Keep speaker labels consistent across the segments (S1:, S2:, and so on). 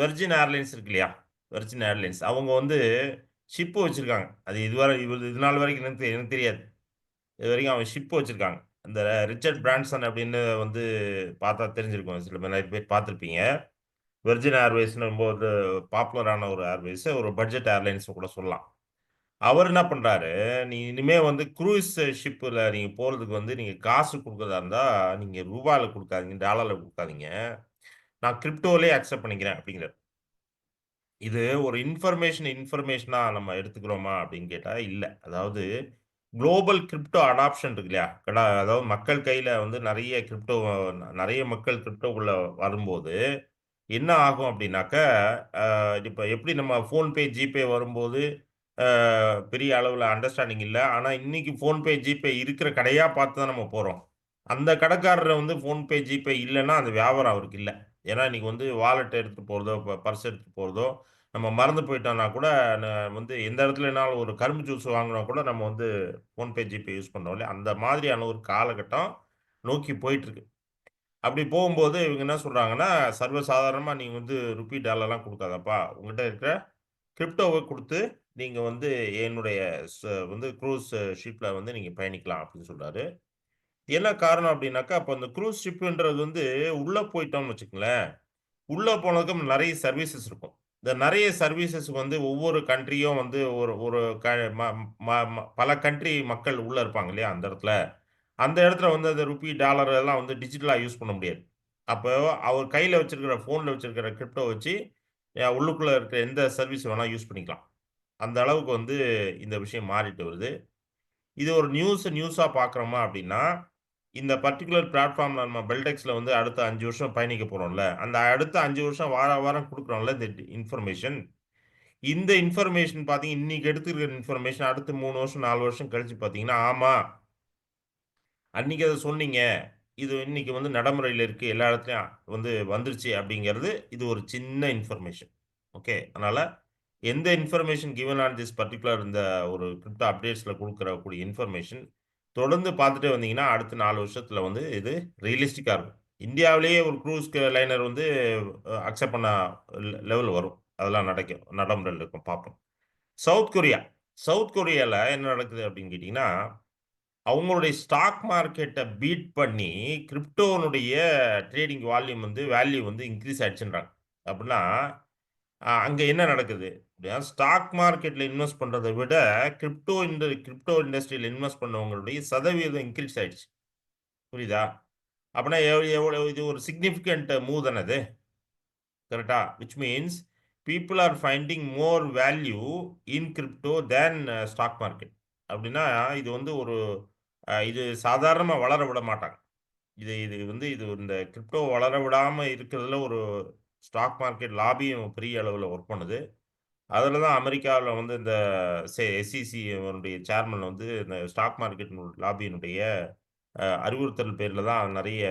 S1: Virgin airlines இருக்கு இல்லையா? Virgin airlines அவங்க வந்து ஷிப் வச்சிருக்காங்க. அது இது நாள் வரைக்கும் எனக்கு தெரியாது. இதுவரைக்கும் அவங்க ஷிப் வச்சிருக்காங்க. இந்த ரிச்சர்ட் பிரான்சன் அப்படின்னு வந்து பார்த்தா தெரிஞ்சிருக்கும். சில பேர் நெறைய பேர் பார்த்திருப்பீங்க. வெர்ஜின் ஏர்வேஸ்ன்னு ரொம்ப வந்து பாப்புலரான ஒரு ஏர்வேஸ். ஒரு பட்ஜெட் ஏர்லைன்ஸ்னு கூட சொல்லலாம். அவர் என்ன பண்றாரு, நீ இனிமே வந்து குரூஸ் ஷிப்ல நீங்க போறதுக்கு வந்து நீங்க காசு குடுக்கிறதா இருந்தா, நீங்க ரூபால குடுக்காதீங்க, டாலர்ல குடுக்காதீங்க. நான் கிரிப்டோலயே அக்செப்ட் பண்ணிக்கிறேன் அப்படிங்கிறாரு. இது ஒரு இன்ஃபர்மேஷனா நம்ம எடுத்துக்கிறோமா அப்படின்னு கேட்டா இல்ல. அதாவது குளோபல் கிரிப்டோ அடாப்ஷன் இருக்கு இல்லையா? அதாவது மக்கள் கையில வந்து நெறைய மக்கள் கிரிப்டோக்குள்ள வரும்போது, என்ன ஆகும் அப்படின்னாக்க, இப்ப எப்படி நம்ம ஃபோன்பே, ஜிபே வரும்போது, அ பெரிய அளவுல அண்டர்ஸ்டாண்டிங் இல்ல. ஆனா இன்னைக்கு ஃபோன்பே, ஜிபே இருக்கிற கடையா பார்த்து தான் நம்ம போறோம். அந்த கடைக்காரர் வந்து ஃபோன்பே, ஜிபே இல்லன்னா, அந்த வியாபாரம் அவருக்கு இல்ல. ஏன்னா இன்னைக்கு வந்து வாலெட் எடுத்துட்டு போறதோ, பர்ஸ் எடுத்துட்டு போறதோ, நம்ம மறந்து போயிட்டோம்னா கூட, ந வந்து எந்த இடத்துலனாலும் ஒரு கரும்பு ஜூஸ் வாங்குனா கூட நம்ம வந்து ஃபோன்பே, ஜிபே யூஸ் பண்றோம் இல்லையா? அந்த மாதிரியான ஒரு காலகட்டம் நோக்கி போயிட்டுருக்கு. அப்படி போகும்போது இவங்க என்ன சொல்றாங்கன்னா, சர்வசாதாரணமா நீ வந்து ரூபி, டாலர்லாம் குடுக்காதப்பா. உன்கிட்ட இருக்கிற கிரிப்டோவ குடுத்து, நீங்க வந்து என்னுடைய ச வந்து குரூஸ் ஷிப்ல வந்து நீங்க பயணிக்கலாம் அப்படின்னு சொல்றாரு. என்ன காரணம் அப்படின்னாக்கா, அப்ப அந்த குரூஸ் ஷிப்ன்றது வந்து உள்ள போயிட்டோம்னு வச்சுக்கங்களேன், உள்ள போனதுக்கு நெறைய சர்வீசஸ் இருக்கும். இந்த நெறைய சர்வீசஸ்க்கு வந்து ஒவ்வொரு கண்ட்ரியும் வந்து ஒரு ஒரு க ம ம ம பல கண்ட்ரி மக்கள் உள்ள இருப்பாங்க இல்லையா? அந்த இடத்துல. அந்த இடத்துல வந்து அந்த ரூபி, டாலர் எல்லாம் வந்து டிஜிட்டலா யூஸ் பண்ண முடியாது. அப்போ அவர் கையில வச்சிருக்கிற ஃபோன்ல வச்சிருக்கிற கிரிப்டோ வச்சு, உள்ளுக்குள்ள இருக்கிற எந்த சர்வீஸ் வேணா யூஸ் பண்ணிக்கலாம். அந்த அளவுக்கு வந்து இந்த விஷயம் மாறிட்டு வருது. இது ஒரு நியூஸா பார்க்குறோமா அப்டின்னா, இந்த பர்ட்டிகுலர் பிளாட்ஃபார்ம்ல நம்ம பெல்டெக்ஸ்ல வந்து அடுத்த 5 வருஷம் பயணிக்க போறோம்ல. அந்த அடுத்த 5 வருஷம் வாரம் குடுக்குறோம்ல இந்த இன்ஃபர்மேஷன். இந்த இன்ஃபர்மேஷன் பார்த்தீங்க இன்னைக்கு எடுத்துருக்கிற இன்ஃபர்மேஷன் அடுத்து 3 வருஷம், 4 வருஷம் கழிச்சு பார்த்தீங்கன்னா, ஆமா அன்னைக்கு அத சொன்னீங்க. இது இன்னைக்கு வந்து நடைமுறையில இருக்கு. எல்லா இடத்துலயும் வந்து வந்துருச்சு அப்படிங்கிறது, இது ஒரு சின்ன இன்ஃபர்மேஷன். ஓகே. அதனால எந்த information given on this particular இந்த ஒரு கிரிப்டோ அப்டேட்ஸ்ல குடுக்கக்கூடிய இன்ஃபர்மேஷன் தொடர்ந்து பார்த்துட்டே வந்தீங்கன்னா, அடுத்த 4 வருஷத்துல வந்து இது ரியலிஸ்டிக்கா இருக்கும். இந்தியாவிலேயே ஒரு லைனர் வந்து அக்செப்ட் பண்ண லெவல் வரும். அதெல்லாம் நடைமுறையில இருக்கும் பார்ப்போம். South Korea. சவுத் கொரியால என்ன நடக்குது அப்படின்னு கேட்டீங்கன்னா அவங்களுடைய ஸ்டாக் மார்க்கெட்ட பீட் பண்ணி, கிரிப்டோனுடைய ட்ரேடிங் வால்யூம் வந்து வேல்யூ வந்து இன்கிரீஸ் ஆயிடுச்சுன்றாங்க. அப்டின்னா, அங்க என்ன நடக்குது? அப்டின்னா ஸ்டாக் மார்க்கெட்ல இன்வெஸ்ட் பண்றத விட, கிரிப்டோ இண்டஸ்ட்ரியில இன்வெஸ்ட் பண்ணவங்களுடைய சதவீதம் இன்கிரீஸ் ஆயிடுச்சு. புரியுதா? அப்பன்னா எவ்வளவு இது ஒரு சிக்னிஃபிகன்ட் மூவ் தான அது. கரெக்ட்டா? Which means people are finding more value in crypto than stock market. அப்டின்னா, இது வந்து ஒரு இது சாதாரணமா வளர விட மாட்டாங்க. இது இது வந்து இது இந்த கிரிப்டோ வளர விடாம இருக்கிறதுல ஒரு ஸ்டாக் மார்க்கெட் லாபியும் பெரிய அளவுல ஒர்க் பண்ணுது. அதுல தான் அமெரிக்காவுல வந்து இந்த எஸ்இசி னுடைய சேர்மன் வந்து இந்த ஸ்டாக் மார்க்கெட் லாபியினுடைய அறிவுறுத்தல் பேர்ல தான் நெறைய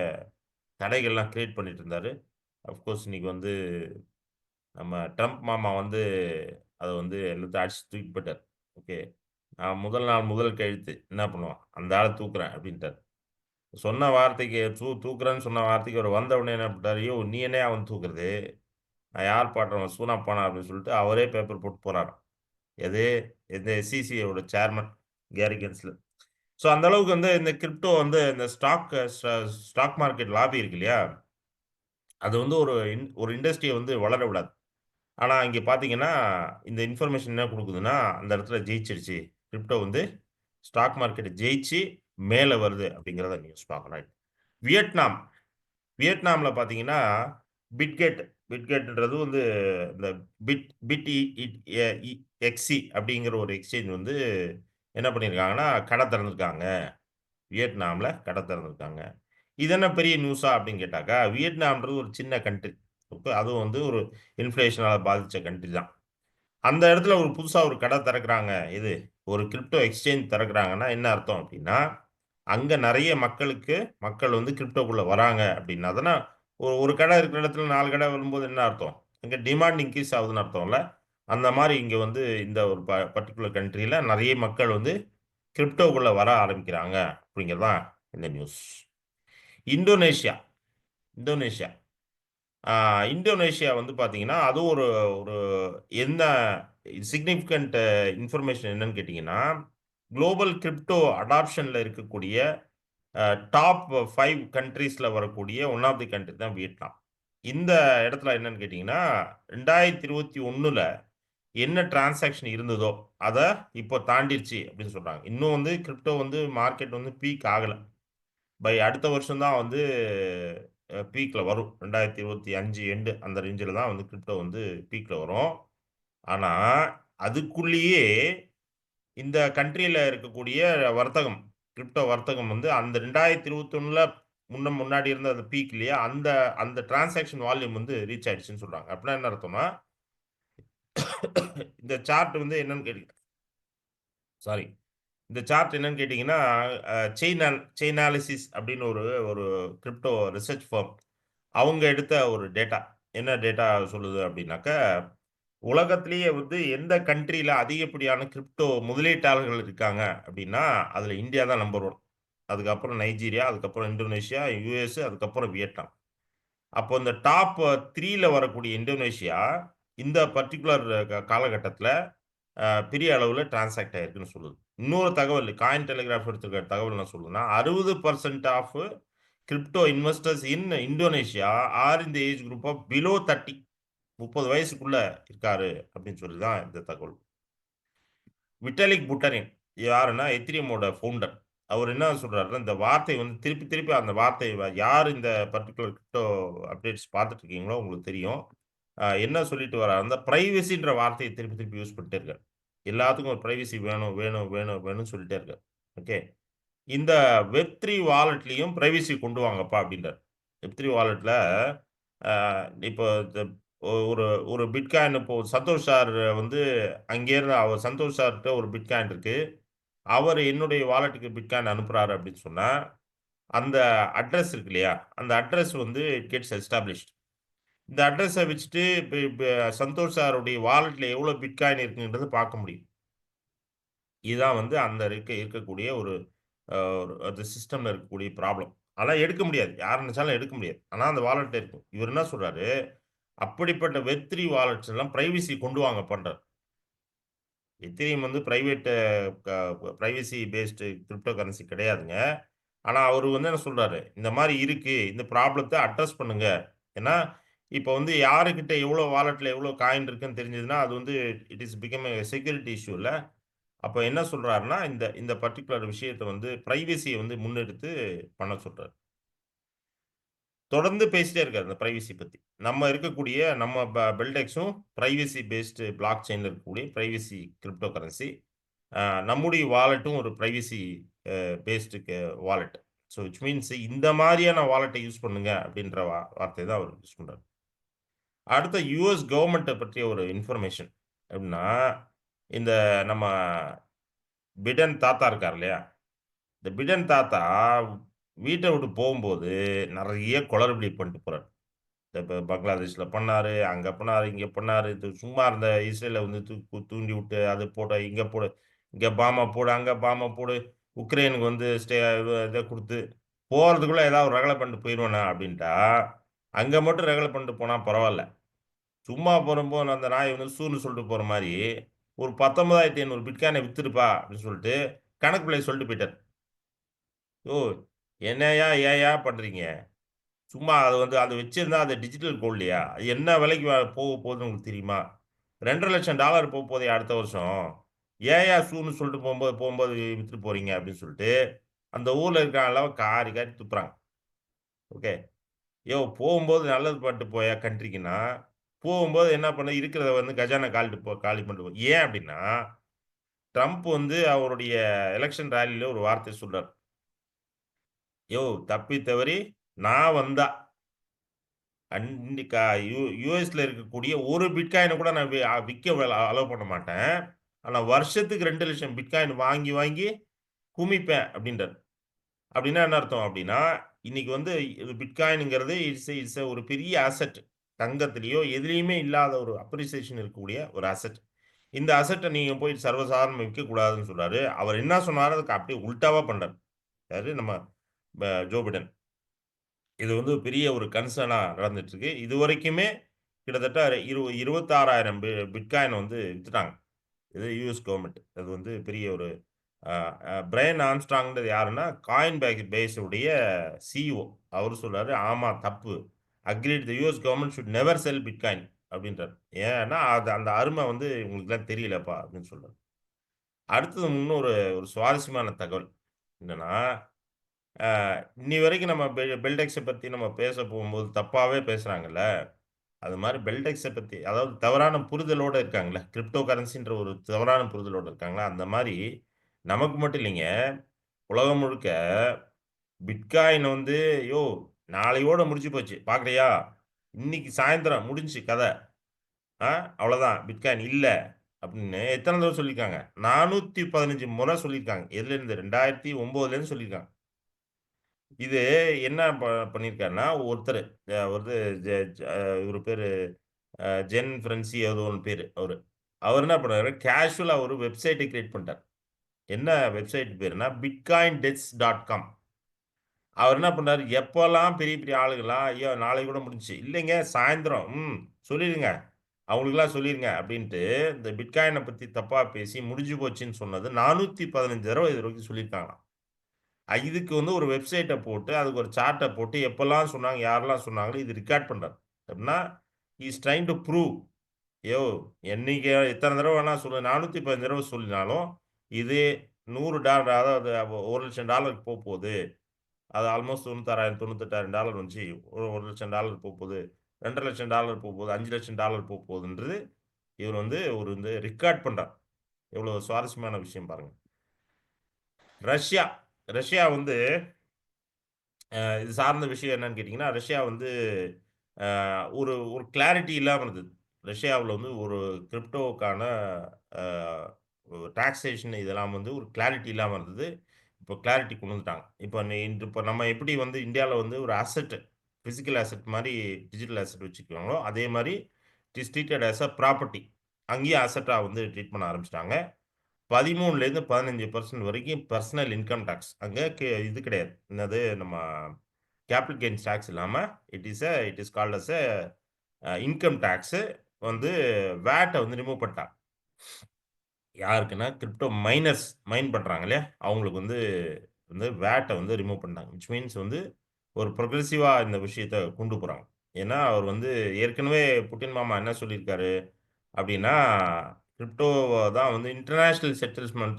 S1: தடைகள்லாம் கிரியேட் பண்ணிட்டு இருந்தாரு. அஃப்கோர்ஸ் இன்னைக்கு வந்து நம்ம ட்ரம்ப் மாமா வந்து அத வந்து எல்லாத்தையும் அடிச்சு தூக்கிட்டு போயிட்டாரு. ஓகே. நான் முதல் நாள் முதல் கெழுத்து என்ன பண்ணுவான்? அந்த ஆள தூக்குறேன் அப்டின்ட்டாரு. சொன்ன வார்த்தைக்கு தூக்குறேன்னு சொன்ன வார்த்தைக்கு அவரு வந்த உடனே என்ன பண்ணிட்டாரு, "யோவ்! நீ என்னய்யா வந்து தூக்குறது? நான் யார் பாட்றவன் சூனா பானா" அப்படின்னு சொல்லிட்டு அவரே பேப்பர் போட்டு போறாராம். எது? இந்த எஸ்இசியோட சேர்மன் கேரி கென்ஸ்லர். ஸோ அந்த அளவுக்கு வந்து இந்த கிரிப்டோ வந்து இந்த ஸ்டாக் மார்க்கெட் லாபி இருக்கு இல்லையா? அது வந்து ஒரு இண்டஸ்ட்ரிய வந்து வளர விடாது. ஆனா இங்க பார்த்தீங்கன்னா, இந்த இன்ஃபர்மேஷன் என்ன குடுக்குதுன்னா, அந்த இடத்துல ஜெயிச்சிருச்சு. கிரிப்டோ வந்து ஸ்டாக் மார்க்கெட்ட ஜெயிச்சு மேல வருது அப்படிங்கிறத நியூஸ் பார்க்குறோம். வியட்நாம். வியட்நாம்ல பார்த்தீங்கன்னா, பிட்கெட் பிட்கெட்ன்றது வந்து இந்த bit bit E it a E XE அப்படிங்கிற ஒரு எக்ஸ்சேஞ்ச் வந்து என்ன பண்ணியிருக்காங்கன்னா, கடை திறந்திருக்காங்க. வியட்நாம்ல கடை திறந்திருக்காங்க. இது என்ன பெரிய நியூஸா அப்படின்னு கேட்டாக்கா, வியட்நாம்ன்றது ஒரு சின்ன கன்ட்ரி. அதுவும் வந்து ஒரு இன்ஃப்ளேஷனால பாதிச்ச கன்ட்ரி தான். அந்த இடத்துல ஒரு புதுசா ஒரு கடை திறக்குறாங்க. ஒரு கிரிப்டோ எக்ஸ்சேஞ்ச் திறக்குறாங்கன்னா என்ன அர்த்தம் அப்டின்னா, அங்க நெறைய மக்கள் வந்து கிரிப்டோக்குள்ள வராங்க அப்டின்னா தானே ஒரு கடை இருக்கிற இடத்துல 4 கடை வரும்போது என்ன அர்த்தம்? அங்க டிமாண்ட் இன்கிரீஸ் ஆகுதுன்னு அர்த்தம்ல. அந்த மாரி இங்க வந்து இந்த ஒரு பர்ட்டிகுலர் கண்ட்ரில நெறைய மக்கள் வந்து கிரிப்டோக்குள்ள வர ஆரம்பிக்கிறாங்க அப்டிங்கிறது தான் இந்த நியூஸ். இந்தோனேஷியா இந்தோனேஷியா ஆ இந்தோனேஷியா வந்து பார்த்தீங்கன்னா, அதுவும் ஒரு ஒரு என்ன சிக்னிஃபிகன்ட் இன்ஃபர்மேஷன் என்னன்னு கேட்டீங்கன்னா, குளோபல் கிரிப்டோ அடாப்ஷன்ல இருக்கக்கூடிய அ டாப் 5 கன்ட்ரீஸ்ல வரக்கூடிய ஒன் ஆஃப் தி கன்ட்ரி தான் வியட்நாம். இந்த இடத்துல என்னன்னு கேட்டீங்கன்னா, 2021ல என்ன டிரான்சாக்ஷன் இருந்ததோ, அத இப்போ தாண்டிருச்சு அப்படின்னு சொல்றாங்க. இன்னும் வந்து கிரிப்டோ வந்து மார்க்கெட் வந்து பீக் ஆகல. அடுத்த வருஷம் தான் வந்து பீக்ல வரும். 2025 எண்ட் அந்த ரேஞ்சுல தான் வந்து கிரிப்டோ வந்து பீக்ல வரும். ஆனா, அதுக்குள்ளேயே இந்த கண்ட்ரில இருக்கக்கூடிய வர்த்தகம், கிரிப்டோ வர்த்தகம் வந்து அந்த 2021ல முன்னாடி இருந்த அந்த பீக் இல்லையா? அந்த அந்த டிரான்சாக்ஷன் வால்யூம் வந்து ரீச் ஆயிடுச்சுன்னு சொல்றாங்க. அப்படின்னா என்ன அர்த்தம்னா, இந்த சார்ட் வந்து என்னன்னு சாரி. இந்த சார்ட் என்னன்னு கேட்டீங்கன்னா, செயினாலிசிஸ் அப்படின்னு ஒரு ஒரு கிரிப்டோ ரிசர்ச் ஃபர்ம். அவங்க எடுத்த ஒரு டேட்டா. என்ன டேட்டா சொல்லுது அப்படின்னாக்க, உலகத்திலேயே வந்து எந்த கண்ட்ரில அதிகப்படியான கிரிப்டோ முதலீட்டாளர்கள் இருக்காங்க அப்படின்னா, அதுல இந்தியா தான் நம்பர் 1. அதுக்கப்புறம் நைஜீரியா, அதுக்கப்புறம் இந்தோனேஷியா, யுஎஸ், அதுக்கப்புறம் வியட்நாம். அப்போ இந்த டாப் 3ல வரக்கூடிய இந்தோனேஷியா, இந்த பர்ட்டிகுலர் காலகட்டத்தில பெரிய அளவுல டிரான்சாக்ட் ஆயிருக்குன்னு சொல்லுது. இன்னொரு தகவல் காயின் டெலிகிராப் எடுத்திருக்கிற தகவல் என்ன சொல்லுதுன்னா, 60% of crypto investors in Indonesia are in the age group of below 30 வயசுக்குள்ள இருக்காரு அப்படின்னு சொல்லி தான் இந்த தகவல். விட்டாலிக் புட்டரின் யாருன்னா எத்திரியமோட ஃபவுண்டர். அவர் என்ன சொல்றாருன்னா, இந்த வார்த்தை வந்து திருப்பி திருப்பி அந்த வார்த்தை யார் இந்த பர்ட்டிகுலர் கிரிப்டோ அப்டேட்ஸ் பார்த்துட்டு இருக்கீங்களோ உங்களுக்கு தெரியும். என்ன சொல்லிட்டு வராரு, அந்த பிரைவசின்ற வார்த்தைய திருப்பி திருப்பி யூஸ் பண்ணிட்டே இருக்காரு. எல்லாத்துக்கும் ஒரு பிரைவசி வேணும், வேணும், வேணும், வேணும்னு சொல்லிட்டே இருக்காரு. ஓகே. இந்த வெப்3 வாலெட்லயும் பிரைவசி கொண்டு வாங்கப்பா அப்டின்றாரு. வெப்3 வாலெட்ல அ இப்போ ஒரு ஒரு பிட்காயின் இப்போ சந்தோஷ் சார் வந்து அங்கேருந்து அவர் சந்தோஷ் சார்ட்ட ஒரு பிட்காயின் இருக்கு. அவரு என்னுடைய வாலெட்டுக்கு பிட்காயின் அனுப்புறாரு அப்டின்னு சொன்னா, அந்த அட்ரஸ் இருக்கு இல்லையா? அந்த அட்ரஸ் வந்து இட் கெட்ஸ் எஸ்டாப்ளிஷ்ட். இந்த அட்ரஸ வச்சுட்டு இப்ப இப்ப சந்தோஷ் சாருடைய வாலெட்ல எவ்வளோ பிட்காயின் இருக்குன்றத பார்க்க முடியும். இதுதான் வந்து அந்த இருக்கக்கூடிய ஒரு அந்த சிஸ்டம்ல இருக்கக்கூடிய ப்ராப்ளம். அதெல்லாம் எடுக்க முடியாது. யார் நெனச்சாலும் எடுக்க முடியாது. ஆனா அந்த வாலெட்ல இருக்கும். இவரு என்ன சொல்றாரு, அப்படிப்பட்ட வெப்3 வாலெட்ஸ் எல்லாம் பிரைவசி கொண்டு வாங்கப்பான்றாரு. எத்தீரியம் வந்து பிரைவேட் க பிரைவசி பேஸ்டு கிரிப்டோ கரன்சி கிடையாதுங்க. ஆனா அவரு வந்து என்ன சொல்றாரு, இந்த மாரி இருக்கு. இந்த ப்ராப்ளத்த அட்ரஸ் பண்ணுங்க. ஏன்னா, இப்ப வந்து யாருகிட்ட எவ்வளோ வாலெட்ல எவ்வளோ காயின் இருக்குன்னு தெரிஞ்சதுன்னா, அது வந்து it is become a security issue இல்ல. அப்ப என்ன சொல்றாருன்னா, இந்த இந்த பர்ட்டிகுலர் விஷயத்த வந்து பிரைவசிய வந்து முன்னெடுத்து பண்ண சொல்றாரு. தொடர்ந்து பேசிட்டே இருக்காரு இந்த பிரைவசி பத்தி. நம்ம இருக்கக்கூடிய நம்ம பெல்டெக்ஸும் பிரைவசி பேஸ்டு பிளாக் செயின்ல இருக்கக்கூடிய பிரைவசி கிரிப்டோ கரன்சி. அ நம்முடைய வாலெட்டும் ஒரு privacy based wallet. Which means இந்த மாரியான வாலெட்ட யூஸ் பண்ணுங்க அப்படின்ற வார்த்தைய தான் அவர் யூஸ் பண்றாரு. அடுத்த யுஎஸ் கவர்ன்மென்ட்ட பற்றிய ஒரு இன்ஃபர்மேஷன். எப்படின்னா, இந்த நம்ம பிடன் தாத்தா இருக்கார் இல்லையா? இந்த பிடன் தாத்தா வீட்ட விட்டு போம்போது நெறைய குளறுபடி பண்ணிட்டு போறாரு. இப்ப பங்களாதேஷ்ல பண்ணாரு, அங்க பண்ணாரு, இங்க பண்ணாரு. இது சும்மா இருந்த இஸ்ரேல வந்து தூண்டி விட்டு, அது போட, இங்க போடு, இங்க பாம்ப போடு, அங்க பாம்ப போடு, உக்ரைனுக்கு வந்து இத குடுத்து, போறதுக்குள்ள ஏதாவது ஒரு ரகல பண்ணிட்டு போயிருவேனா அப்படின்ட்டா, அங்க மட்டும் ரகல பண்ணிட்டு போனா பரவால்ல. சும்மா போறப்போ அந்த நாய் வந்து சூன்னு சொல்லிட்டு போற மாரி, ஒரு 19,500 பிட்காயின வித்துருப்பா அப்படின்னு சொல்லிட்டு, கணக்கு பிள்ளைய சொல்லிட்டு போயிட்டாரு. யோவ்! என்னய்யா, ஏன்யா பண்றீங்க? சும்மா அது வந்து அத வச்சிருந்தா அது டிஜிட்டல் கோல்டுயா. அது என்ன விலைக்கு போக போகுதுன்னு உங்களுக்கு தெரியுமா? $2,50,000 போப்போதே அடுத்த வருஷம். ஏன்யா சூன்னு சொல்லிட்டு போம்போது போம்போது வித்துட்டு போறீங்க அப்படின்னு சொல்லிட்டு, அந்த ஊர்ல இருக்கிறவன்லாம் காரி காரி துப்புறாங்க. ஓகே. யோவ்! போகும்போது நல்லது பண்ணிட்டு போயா கண்ட்ரிக்குன்னா, போகும்போது என்ன பண்ண இருக்கிறத வந்து கஜானா காலி பண்ணிட்டு போ. ஏன் அப்படின்னா, ட்ரம்ப் வந்து அவருடைய எலக்ஷன் ராலில ஒரு வார்த்தை சொல்றாரு. யோவ்! தப்பி தவறி நான் வந்தா கண்டிக்கா யுஎஸ்ல இருக்கக்கூடிய ஒரு பிட்காயின கூட நான் விக்க அலோவ் பண்ண மாட்டேன். ஆனா வருஷத்துக்கு 2,00,000 பிட்காயின் வாங்கி, வாங்கி குமிப்பேன் அப்டின்றாரு. அப்டின்னா என்ன அர்த்தம் அப்டின்னா, இன்னைக்கு வந்து இது பிட்காயின்ங்கிறது இட்ஸ் ஒரு பெரிய அசெட். தங்கத்திலயோ எதிலயுமே இல்லாத ஒரு அப்ரிசியேஷன் இருக்கக்கூடிய ஒரு அசெட். இந்த அசெட்ட நீங்க போய் சர்வசாதாரணமா விக்கக்கூடாதுன்னு சொல்றாரு. அவர் என்ன சொன்னாரோ அதுக்கு அப்டியே உல்டாவா பண்றாரு. யாரு நம்ம ஜோ பிடன். இது வந்து பெரிய ஒரு கன்சர்னா நடந்துட்டு இருக்கு. இதுவரைக்குமே கிட்டத்தட்ட 26,000 பிட்காயின் வந்து வித்துட்டாங்க. இது யுஎஸ் கவர்ன்மென்ட். அது வந்து பெரிய ஒரு அ அ பிரையன் ஆம்ஸ்ட்ராங்ன்றது யாருன்னா, காயின் பேஸ் உடைய சிஇஓ. அவரு சொல்றாரு, "ஆமா தப்பு. Agreed the US government should never sell bitcoin" அப்படின்றாரு. ஏன்னா, அது அந்த அரும வந்து உங்களுக்குலாம் தெரியலப்பா அப்படின்னு சொல்றாரு. அடுத்தது இன்னொரு ஒரு சுவாரஸ்யமான தகவல். என்னன்னா, அ இன்னி வரைக்கும் நம்ம பெல்டெக்ஸ பத்தி நம்ம பேச போம்போது தப்பாவே பேசுறாங்கல்ல. அது மாரி பெல்டெக்ஸ பத்தி அதாவது தவறான புரிதலோட இருக்காங்கல்ல. கிரிப்டோ கரன்சின்ற ஒரு தவறான புரிதலோட இருக்காங்கல்ல. அந்த மாரி நமக்கு மட்டும் இல்லைங்க. உலகம் முழுக்க பிட்காயின் வந்து "யோவ்! நாளையோட முடிஞ்சு போச்சு. பார்க்குறியா? இன்னைக்கு சாயந்திரம் முடிஞ்சுச்சு கத. ஆ அவ்வளோதான். பிட்காயின் இல்ல." அப்படின்னு எத்தன தடவ சொல்லியிருக்காங்க? 415 முறை சொல்லியிருக்காங்க. எதுலேருந்து? 2009லேருந்து சொல்லியிருக்காங்க. இது என்ன பண்ணியிருக்காருன்னா, ஒருத்தரு வந்து ஜ ஜ இவரு பேரு ஜென் ஃபிரென்சி ஏதோ ஒண்ணு பேரு அவரு. அவரு என்ன பண்ணாரு, கேஷுவலா ஒரு வெப்சைட்ட கிரியேட் பண்ணிட்டாரு. என்ன வெப்சைட் பேருன்னா, bitcoindebts.com. அவர் என்ன பண்றாரு, எப்போலாம் பெரிய பெரிய ஆளுங்கலாம், "ஐயோ! நாளைக்கு கூட முடிஞ்சுச்சு." "இல்லைங்க சாயந்தரம். சொல்லிடுங்க. அவங்களுக்கெல்லாம் சொல்லிருங்க." அப்படின்ட்டு இந்த பிட்காயின பத்தி தப்பா பேசி முடிஞ்சு போச்சுன்னு சொன்னது 415 தடவ இதுவரைக்கும் சொல்லியிருக்காங்களாம். இதுக்கு வந்து ஒரு வெப்சைட்ட போட்டு, அதுக்கு ஒரு சார்ட்ட போட்டு எப்பலாம் சொன்னாங்க, யாரெல்லாம் சொன்னாங்களோ இது ரெக்கார்ட் பண்றாரு. எப்படின்னா, he is trying to prove யோவ்! என்னைக்கு எத்தன தடவ வேணா சொல்லு. 415 தடவ சொல்லினாலும், இது $100 அதாவது $1,00,000 போப்போது. அது ஆல்மோஸ்ட் $96,000 $98,000 வந்துச்சு. ஒரு $1,00,000 போப்போது. $2,00,000 போப்போது. $5,00,000 போப்போதுன்றது, இவர் வந்து ஒரு இந்த ரெக்கார்ட் பண்றார். எவ்வளவு சுவாரஸ்யமான விஷயம் பாருங்க. ரஷ்யா ரஷ்யா வந்து இது சார்ந்த விஷயம் என்னன்னு கேட்டீங்கன்னா, ரஷ்யா வந்து ஒரு ஒரு கிளாரிட்டி இல்லாம இருந்தது. ரஷ்யாவுல வந்து ஒரு கிரிப்டோவுக்கான அ டாக்சேஷன் இதெல்லாம் வந்து ஒரு கிளாரிட்டி இல்லாம இருந்தது. இப்போ கிளாரிட்டி கொண்டு வந்துட்டாங்க. இப்போ நம்ம எப்படி வந்து இந்தியால வந்து ஒரு அசெட், பிசிக்கல் அசெட் மாரி டிஜிட்டல் அசெட் வச்சுக்குவாங்களோ, அதே மாரி it is treated as a property. அங்கேயும் அசெட்டா வந்து ட்ரீட் பண்ண ஆரம்பிச்சுட்டாங்க. 13லேருந்து 15% வரைக்கும் பெர்சனல் இன்கம் டாக்ஸ். அங்க இது கிடையாது. என்னது நம்ம கேப்பிட்டல் கெயின்ஸ் டாக்ஸ் இல்லாம, it is called as income tax வந்து வாட்ட வந்து ரிமூவ் பண்ணிட்டாங்க. யாருக்குன்னா, கிரிப்டோ மைன் பண்றாங்க இல்லையா? அவங்களுக்கு வந்து வந்து வாட்ட வந்து ரிமூவ் பண்ணிட்டாங்க. விச் மீன்ஸ் வந்து ஒரு புரோகிரசிவா இந்த விஷயத்த கொண்டு போறாங்க. ஏன்னா, அவர் வந்து ஏற்கனவே புட்டின் மாமா என்ன சொல்லியிருக்காரு அப்டின்னா, கிரிப்டோவ தான் வந்து இன்டர்நேஷனல்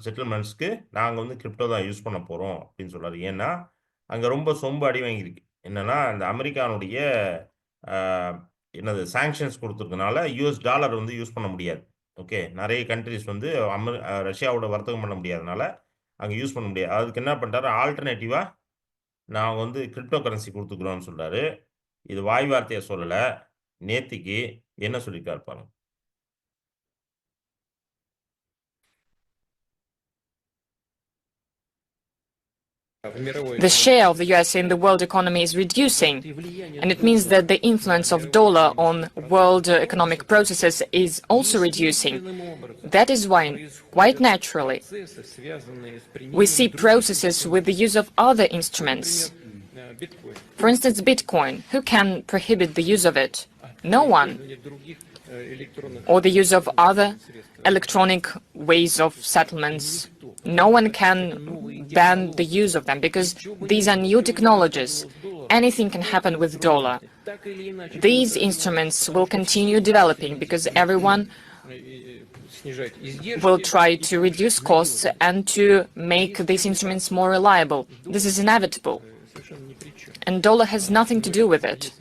S1: செட்டில்மென்ட்ஸ்க்கு நாங்க வந்து கிரிப்டோ தான் யூஸ் பண்ண போறோம் அப்டின்னு சொல்றாரு. ஏன்னா, அங்க ரொம்ப சொம்பு அடி வாங்கியிருக்கு. என்னன்னா, இந்த அமெரிக்கானுடைய அ என்னது சாங்ஷன்ஸ் குடுத்ததுனால யுஎஸ் டாலர் வந்து யூஸ் பண்ண முடியாது. ஓகே. நெறைய கன்ட்ரீஸ் வந்து ரஷ்யாவோட வர்த்தகம் பண்ண முடியாதனால, அங்க யூஸ் பண்ண முடியாது. அதுக்கு என்ன பண்ட்டாரு, ஆல்டர்னேட்டிவா நாங்க வந்து கிரிப்டோ கரன்சி குடுத்துக்கிறோம்னு சொல்றாரு. இது வாய் வார்த்தையா சொல்லல. நேத்திக்கு என்ன சொல்லியிருக்காரு பாருங்க.
S2: The share of the US in the world economy is reducing, and it means that the influence of dollar on world economic processes is also reducing. That is why, quite naturally, we see processes with the use of other instruments. For instance, Bitcoin. Who can prohibit the use of it? No one. Or the use of other electronic ways of settlements. No one can ban the use of them because these are new technologies. Anything can happen with dollar. These instruments will continue developing because everyone will try to reduce costs and to make these instruments more reliable. This is inevitable. And dollar has nothing to do with it.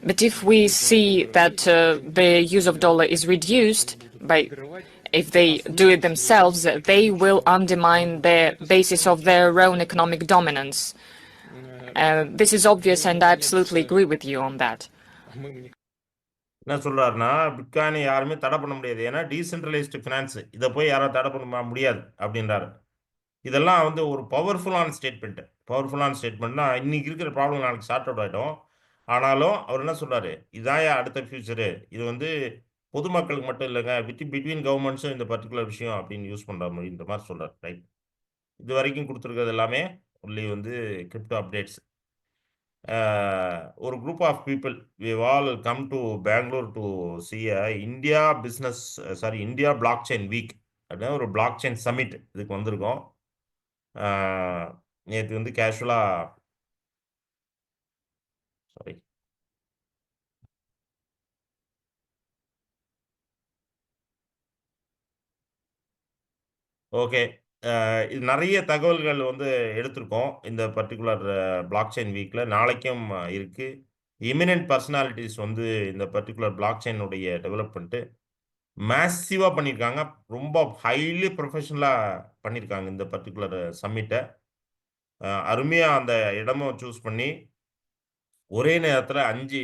S2: But if we see that the use of dollar is reduced if they do it themselves, they will undermine the basis of their own economic dominance. This is obvious, and I absolutely agree with you on that.
S1: என்ன சொல்றாருன்னா, பிட்காயின யாருமே தடை பண்ண முடியாது. ஏன்னா decentralised finance. இத போய் யாரும் தடை பண்ண முடியாது அப்டின்றாரு. இதெல்லாம் வந்து ஒரு பவர்ஃபுல்லான ஸ்டேட்மெண்ட். பவர்ஃபுல்லான ஸ்டேட்மெண்ட்னா, இன்னைக்கு இருக்கிற ப்ராப்ளம் நாளைக்கு சார்ட் அவுட் ஆயிடும். ஆனாலும் அவர் என்ன சொல்றாரு, "இதான்யா அடுத்த ஃபியூச்சரு. இது வந்து பொதுமக்களுக்கு மட்டும் இல்லங்க. பிட்வீன் கவர்ன்மெண்ட்ஸும் இந்த பர்ட்டிகுலர் விஷயம்" அப்படின்னு யூஸ் பண்ற மாரின்ற மாரி சொல்றாரு. ரைட். இது வரைக்கும் குடுத்துருக்கிறது எல்லாமே ஒன்லி வந்து கிரிப்டோ அப்டேட்ஸ். ஒரு group of people we all come to Bangalore to see India business sorry India block chain week அப்படின்னா ஒரு பிளாக் செயின் சமிட் இதுக்கு வந்திருக்கோம். நேற்று வந்து கேஷுவலாக சாரி ஓகே. இது நெறைய தகவல்கள் வந்து எடுத்திருக்கோம். இந்த பர்ட்டிகுலர் பிளாக் செயின் வீக்ல. நாளைக்கும் இருக்கு. எமினன்ட் பர்சனாலிட்டீஸ் வந்து இந்த பர்ட்டிகுலர் பிளாக் செயின் உடைய டெவலப்மென்ட் மேசிவா பண்ணியிருக்காங்க. ரொம்ப ஹைலி புரொஃபஷனலா பண்ணியிருக்காங்க இந்த பர்ட்டிகுலர் சம்மிட்ட. அருமையா அந்த இடமும் சூஸ் பண்ணி, ஒரே நேரத்தில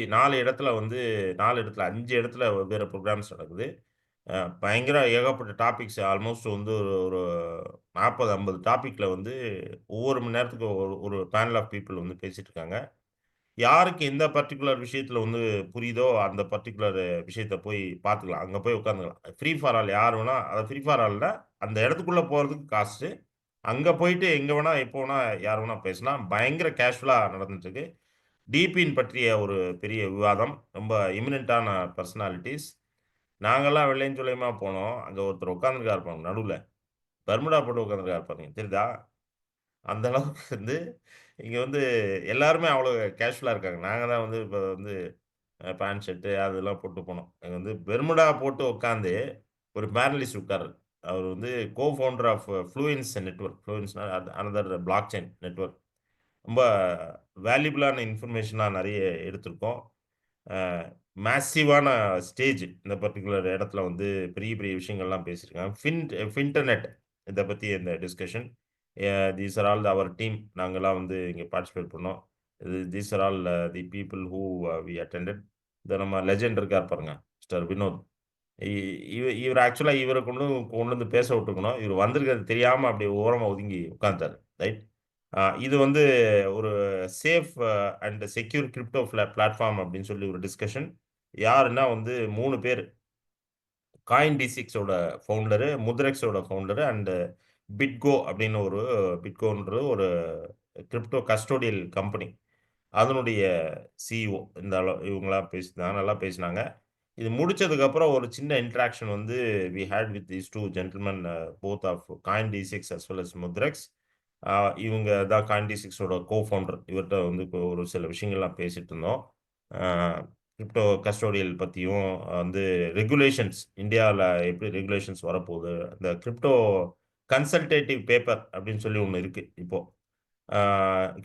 S1: 4 இடத்துல வந்து 4 இடத்துல 5 இடத்துல வெவ்வேறு புரோகிராம்ஸ் நடக்குது. பயங்கர ஏகப்பட்ட டாபிக்ஸ் ஆல்மோஸ்ட் வந்து ஒரு ஒரு 40, 50 டாபிக்ல வந்து ஒவ்வொரு மணி நேரத்துக்கு ஒரு ஒரு பேனல் ஆஃப் பீப்பிள் வந்து பேசிட்டு இருக்காங்க. யாருக்கு எந்த பர்ட்டிகுலர் விஷயத்துல வந்து புரியுதோ, அந்த பர்ட்டிகுலர் விஷயத்த போய் பார்த்துக்கலாம். அங்க போய் உட்காந்துக்கலாம். ஃப்ரீ ஃபார் ஆல் யார் வேணா ஃப்ரீ ஃபார் ஆல்னா, அந்த இடத்துக்குள்ள போறதுக்கு காசு. அங்க போயிட்டு எங்க வேணா, எப்போ வேணா, யார் வேணா பேசலாம். பயங்கர கேஷுவலா நடந்துட்டு இருக்கு. டிபின் பற்றிய ஒரு பெரிய விவாதம். ரொம்ப எமினன்ட்டான பெர்சனாலிட்டீஸ். நாங்கலாம் வெள்ளையும் சொல்லியுமா போனோம். அங்க ஒருத்தர் உட்கார்ந்துருக்காரு பாருங்க நடுவுல. பர்முடா போட்டு உட்கார்ந்துருக்காரு பாருங்க. தெரியுதா? அந்த அளவுக்கு வந்து இங்க வந்து எல்லாருமே அவ்வளோ கேஷுவலா இருக்காங்க. நாங்க தான் வந்து இப்ப வந்து பேண்ட், ஷர்ட் அதெல்லாம் போட்டு போனோம். அங்க வந்து பெர்முடா போட்டு உட்கார்ந்து ஒரு பேனலிஸ்ட் உட்கார்றாரு. அவர் வந்து ஃபவுண்டர் ஆஃப் ஃப்ளூயன்ஸ் நெட்வொர்க். ஃப்ளூயன்ஸ்னா அனதர் பிளாக் செயின் நெட்வொர்க். ரொம்ப வேல்யூபிளான இன்ஃபர்மேஷனா நெறைய எடுத்திருக்கோம். அ மேசிவான ஸ்டேஜ் இந்த பர்ட்டிகுலர் இடத்துல வந்து பெரிய, பெரிய விஷயங்கள்லாம் பேசியிருக்காங்க. ஃபின்டர்நெட் இத பத்தி இந்த discussion. These are all our team. நாங்கலாம் வந்து இங்க பார்ட்டிசிபேட் பண்ணோம். These are all the people who we attended. இந்த நம்ம லெஜெண்ட் இருக்கார் பாருங்க. மிஸ்டர் வினோத். இ இவர் ஆக்சுவலா இவர கொண்டு வந்து பேச விட்டுருக்கணும். இவர் வந்திருக்கிறது தெரியாம அப்படியே ஓரமா ஒதுங்கி உட்கார்ந்துட்டாரு. ரைட். இது வந்து ஒரு safe and secure crypto platform அப்படின்னு சொல்லி ஒரு டிஸ்கஷன். யாருன்னா வந்து 3 பேரு. காயின் டி6ஓட ஃபவுண்டரு, முத்ரெக்ஸோட ஃபவுண்டரு அண்ட் பிட்கோ அப்படின்னு ஒரு பிட்கோன்றது ஒரு கிரிப்டோ கஸ்டோடியல் கம்பெனி. அதனுடைய சிஇஓ இவங்கலாம் பேசினாங்க. நல்லா பேசினாங்க. இது முடிச்சதுக்கப்புறம் ஒரு சின்ன இன்டராக்ஷன் வந்து we had with these 2 gentlemen both of Coin டி6 அஸ் வெல் அஸ் முத்ரெக்ஸ். அ இவங்க தான் காயின் டி6ஓட ஃபவுண்டர். இவர்ட்ட வந்து இப்போ ஒரு சில விஷயங்கள்லாம் பேசிட்டு இருந்தோம். அ கிரிப்டோ கஸ்டோடியல் பத்தியும் வந்து ரெகுலேஷன்ஸ் இந்தியால எப்படி ரெகுலேஷன்ஸ் வரப்போகுது. இந்த கிரிப்டோ கன்சல்டேட்டிவ் பேப்பர் அப்படின்னு சொல்லி ஒண்ணு இருக்கு இப்போ. ஆ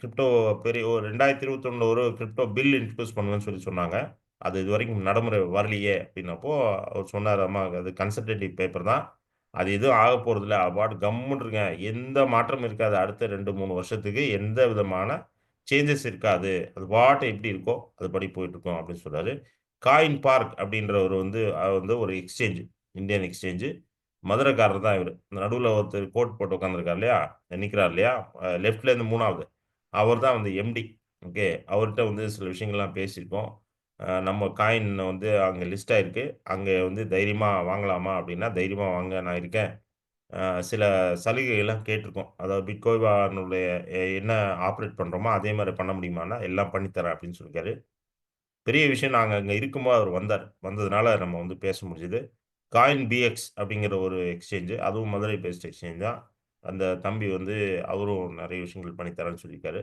S1: கிரிப்டோ பெரிய ஒரு 2021 ஒரு கிரிப்டோ பில் இன்ட்ரோடியூஸ் பண்ணுவேன்னு சொல்லி சொன்னாங்க. அது இதுவரைக்கும் நடைமுறை வரலையே அப்படின்னப்போ, அவர் சொன்னாரு, "அம்மா அது கன்சல்டேட்டிவ் பேப்பர் தான். அது எதுவும் ஆகப் போறதில்ல. அது பாட்டுக்கு கம்முனு இருங்க. எந்த மாற்றமும் இருக்காது. அடுத்த 2, 3 வருஷத்துக்கு எந்த விதமான சேஞ்சஸ் இருக்காது. அது பாட்டு எப்படி இருக்கோ, அதுபடி போயிட்டுருக்கும்" அப்படின்னு சொன்னாரு. காயின் பார்க் அப்படின்றவரு வந்து வந்து ஒரு எக்ஸ்சேஞ்ச், இந்தியன் எக்ஸ்சேஞ்ச். மதுரைக்காரர் தான் இவரு. இந்த நடுவுல ஒருத்தர் கோட் போட்டு உட்கார்ந்திருக்கார் இல்லையா? நிக்கிறார் இல்லையா? லெஃப்ட்லேருந்து 3வது. அவர் தான் வந்து எம்டி. ஓகே. அவர்ட்ட வந்து சில விஷயங்கள்லாம் பேசியிருக்கோம். நம்ம காயின் வந்து அங்க லிஸ்ட் ஆயிருக்கு. அங்க வந்து தைரியமா வாங்கலாமா? அப்படின்னா, தைரியமா வாங்க நான் இருக்கேன். சில சலுகைகள்லாம் கேட்டிருக்கோம். அதாவது பிட்கோயினுடைய என்ன ஆப்பரேட் பண்றோமோ, அதே மாரி பண்ண முடியுமான்னா, எல்லாம் பண்ணி தரேன் அப்படின்னு சொல்லியிருக்காரு. பெரிய விஷயம் நாங்க அங்க இருக்கும்போது அவர் வந்தார். வந்ததுனால நம்ம வந்து பேச முடிஞ்சது. காயின் பிஎக்ஸ் அப்படிங்கிற ஒரு எக்ஸ்சேஞ்ச். அதுவும் மதுரை பேஸ்ட் எக்ஸ்சேஞ்ச் தான். அந்த தம்பி வந்து அவரும் நெறைய விஷயங்கள் பண்ணி தரேன்னு சொல்லியிருக்காரு.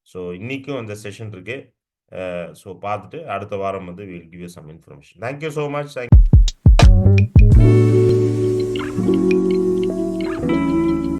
S1: ஸோ இன்னைக்கும் அந்த செஷன் இருக்கு. ஸோ பார்த்துட்டு அடுத்த வாரம் வந்து we will give you some information. Thank you so much.